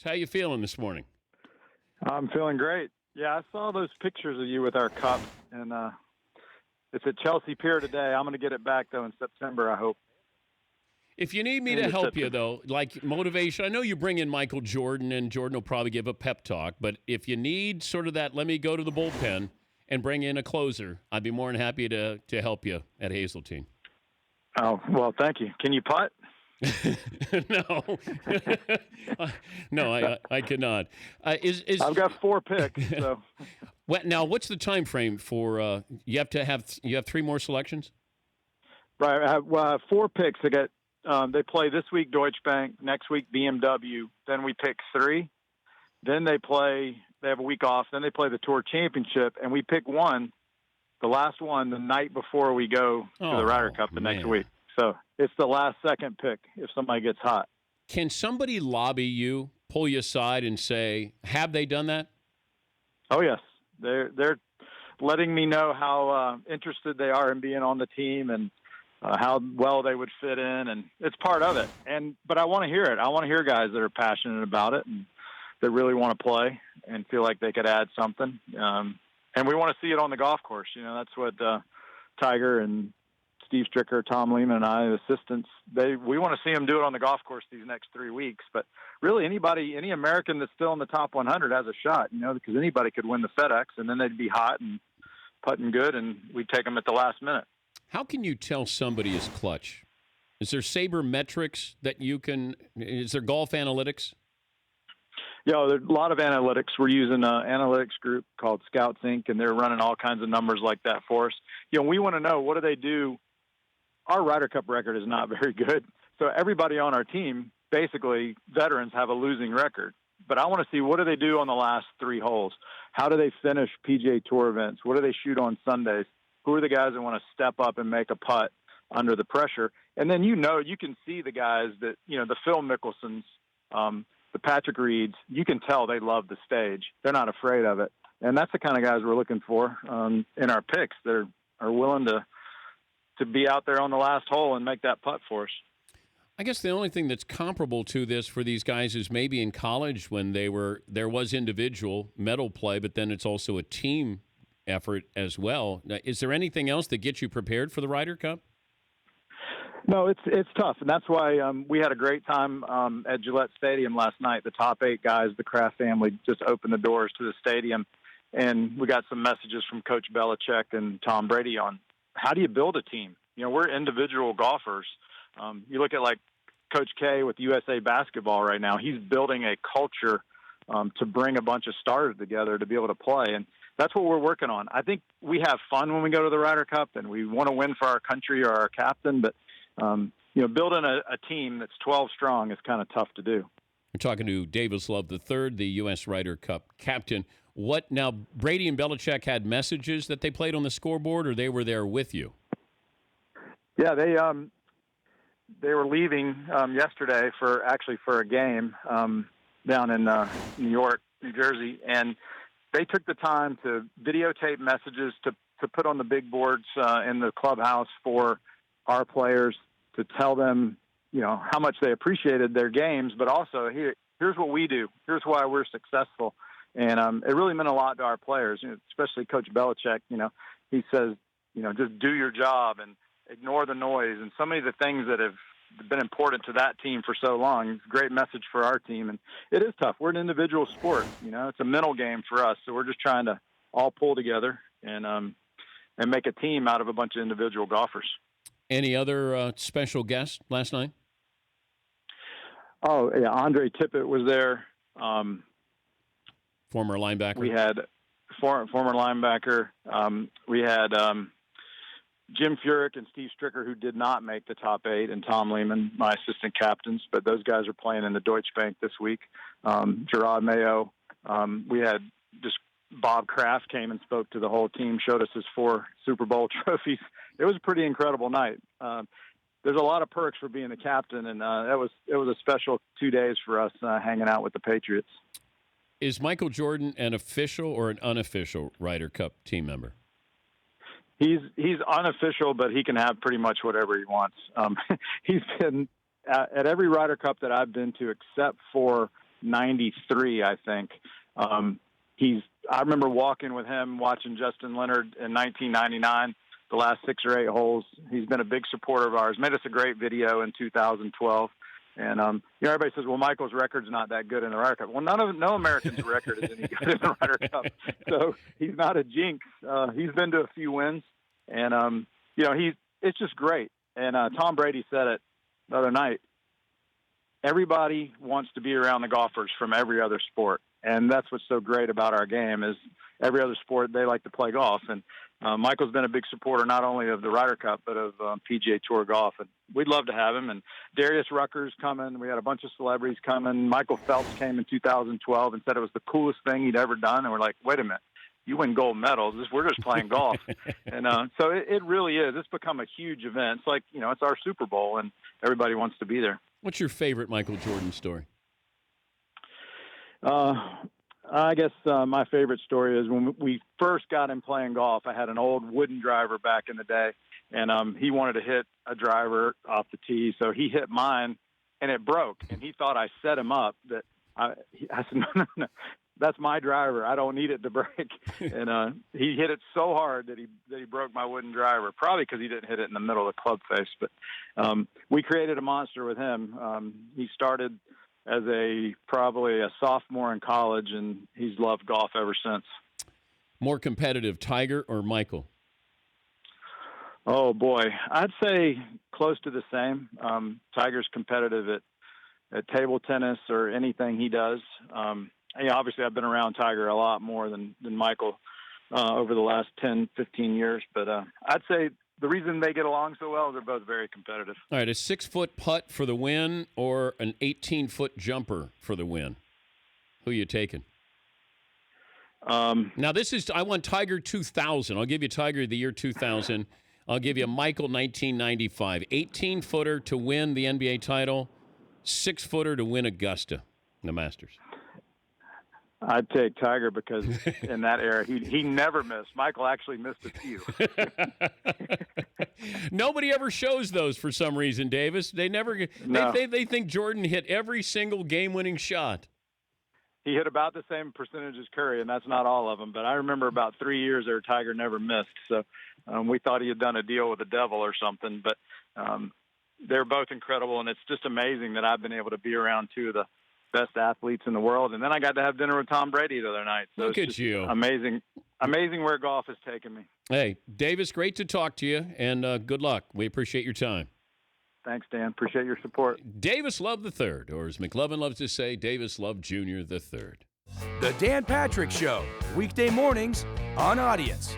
How you feeling this morning? I'm feeling great. Yeah, I saw those pictures of you with our cup, and it's at Chelsea Pier today. I'm going to get it back, though, in September, I hope. If you need me End to of help you, September. though, like motivation, I know you bring in Michael Jordan, and Jordan will probably give a pep talk, but if you need sort of that, let me go to the bullpen and bring in a closer, I'd be more than happy to help you at Hazeltine. Oh, well, thank you. Can you putt? No. No, I cannot. I've got 4 picks, so. Now, what's the time frame for you have 3 more selections? Right, I have 4 picks. They play this week Deutsche Bank, next week BMW, then we pick 3. Then they have a week off, then they play the Tour Championship, and we pick one, the last one, the night before we go to the Ryder Cup next week. So it's the last second pick if somebody gets hot. Can somebody lobby you, pull you aside and say, have they done that? Oh, yes. They're letting me know how interested they are in being on the team and how well they would fit in, and it's part of it. But I want to hear it. I want to hear guys that are passionate about it and that really want to play and feel like they could add something. And we want to see it on the golf course. You know, that's what Tiger and Steve Stricker, Tom Lehman, and I, the assistants, we want to see them do it on the golf course these next 3 weeks. But really, any American that's still in the top 100 has a shot, you know, because anybody could win the FedEx, and then they'd be hot and putting good, and we'd take them at the last minute. How can you tell somebody is clutch? Is there sabermetrics that you can – is there golf analytics? Yeah, there's a lot of analytics. We're using an analytics group called Scouts Inc., and they're running all kinds of numbers like that for us. You know, we want to know, what do they do? Our Ryder Cup record is not very good. So everybody on our team, basically veterans, have a losing record. But I want to see, what do they do on the last 3 holes? How do they finish PGA Tour events? What do they shoot on Sundays? Who are the guys that want to step up and make a putt under the pressure? And then, you can see the guys that, the Phil Mickelsons, the Patrick Reeds, you can tell they love the stage. They're not afraid of it. And that's the kind of guys we're looking for in our picks that are willing to be out there on the last hole and make that putt for us. I guess the only thing that's comparable to this for these guys is maybe in college when there was individual medal play, but then it's also a team effort as well. Now, is there anything else that gets you prepared for the Ryder Cup? No, it's tough, and that's why we had a great time at Gillette Stadium last night. The top 8 guys, the Kraft family, just opened the doors to the stadium, and we got some messages from Coach Belichick and Tom Brady on how do you build a team. We're individual golfers. You look at like Coach K with USA Basketball right now. He's building a culture to bring a bunch of stars together to be able to play, and that's what we're working on. I think we have fun when we go to the Ryder Cup, and we want to win for our country or our captain, but building a team that's 12 strong is kind of tough to do. We're talking to Davis Love III, the U.S. Ryder Cup captain. What now? Brady and Belichick had messages that they played on the scoreboard, or they were there with you? Yeah, they were leaving yesterday for a game down in New York, New Jersey, and they took the time to videotape messages to put on the big boards in the clubhouse for our players, to tell them, how much they appreciated their games, but also here's what we do. Here's why we're successful. And it really meant a lot to our players, especially Coach Belichick. He says, just do your job and ignore the noise. And so many of the things that have been important to that team for so long. It's a great message for our team. And it is tough. We're an individual sport. It's a mental game for us. So we're just trying to all pull together and make a team out of a bunch of individual golfers. Any other special guests last night? Oh, yeah. Andre Tippett was there. Former linebacker. We had former linebacker. We had Jim Furyk and Steve Stricker, who did not make the top 8, and Tom Lehman, my assistant captains. But those guys are playing in the Deutsche Bank this week. Gerard Mayo. We had just Bob Kraft came and spoke to the whole team, showed us his 4 Super Bowl trophies. It was a pretty incredible night. There's a lot of perks for being the captain, and it was a special 2 days for us hanging out with the Patriots. Is Michael Jordan an official or an unofficial Ryder Cup team member? He's unofficial, but he can have pretty much whatever he wants. He's been at every Ryder Cup that I've been to, except for 93, I think. I remember walking with him, watching Justin Leonard in 1999, the last 6 or 8 holes. He's been a big supporter of ours. Made us a great video in 2012. And everybody says, well, Michael's record's not that good in the Ryder Cup. Well, no American's record is any good in the Ryder Cup. So he's not a jinx. He's been to a few wins, and it's just great. And Tom Brady said it the other night. Everybody wants to be around the golfers from every other sport, and that's what's so great about our game is every other sport they like to play golf. And Michael's been a big supporter not only of the Ryder Cup but of PGA Tour golf, and we'd love to have him. And Darius Rucker's coming. We had a bunch of celebrities coming. Michael Phelps came in 2012 and said it was the coolest thing he'd ever done, and we're like, wait a minute. You win gold medals. We're just playing golf. And so it really is. It's become a huge event. It's like, it's our Super Bowl, and everybody wants to be there. What's your favorite Michael Jordan story? I guess my favorite story is when we first got him playing golf. I had an old wooden driver back in the day, and he wanted to hit a driver off the tee. So he hit mine, and it broke. And he thought I set him up. I said, no. That's my driver. I don't need it to break. And he hit it so hard that he broke my wooden driver, probably because he didn't hit it in the middle of the club face. But we created a monster with him. He started as probably a sophomore in college, and he's loved golf ever since. More competitive, Tiger or Michael? Oh, boy. I'd say close to the same. Tiger's competitive at table tennis or anything he does. Obviously, I've been around Tiger a lot more than Michael over the last 10, 15 years. But I'd say the reason they get along so well is they're both very competitive. All right, a 6-foot putt for the win or an 18-foot jumper for the win? Who are you taking? Now, I want Tiger 2000. I'll give you Tiger of the year 2000. I'll give you Michael 1995. 18-footer to win the NBA title, 6-footer to win Augusta, the Masters. I'd take Tiger because in that era, he never missed. Michael actually missed a few. Nobody ever shows those for some reason, Davis. They never. No. They think Jordan hit every single game-winning shot. He hit about the same percentage as Curry, and that's not all of them. But I remember about 3 years there, Tiger never missed. So we thought he had done a deal with the devil or something. But they're both incredible, and it's just amazing that I've been able to be around two of the best athletes in the world. And then I got to have dinner with Tom Brady the other night. So Look at you. Amazing where golf has taken me. Hey, Davis, great to talk to you, and good luck. We appreciate your time. Thanks, Dan. Appreciate your support. Davis Love III, or as McLovin loves to say, Davis Love Jr. III. The Dan Patrick Show, weekday mornings on Audience.